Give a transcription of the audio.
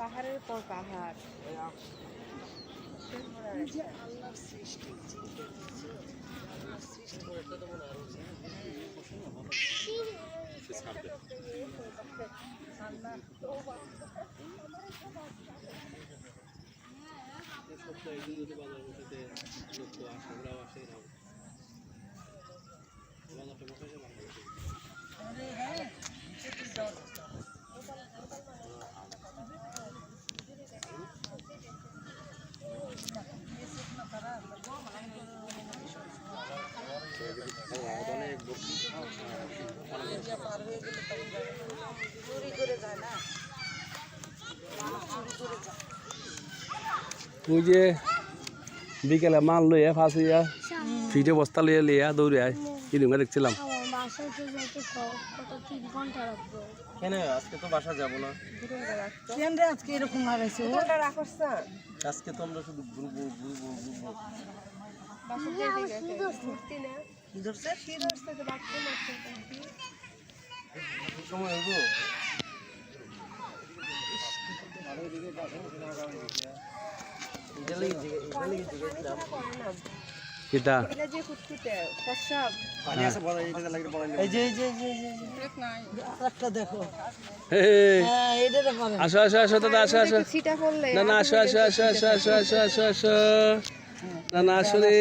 পাহাড়ের পর পাহাড়। আল্লাহর সৃষ্টি ওই যে বিকেলে মাল লইয়া ফাঁস হইয়া ফিটে বস্তা লইয়া লিয়া দৌড়ে আয় ইলুঙ্গা দেখছিলাম। কেন আজকে তো বাসা যাবো না? কেন রে আজকে এরকম লাগাইছে? আজকে তো আমরা শুধু ঘুরবো ঘুরবো ঘুরবো। কি ধরছে? সময় হইব কিটা আরেকটা দেখো। হ্যাঁ এটা দেখো। আসো আসো আসো দাদা আসো আসো। ছিটা পড়লে না না আসো আসো আসো আসো আসো আসো আসো আসো না না আসো রে।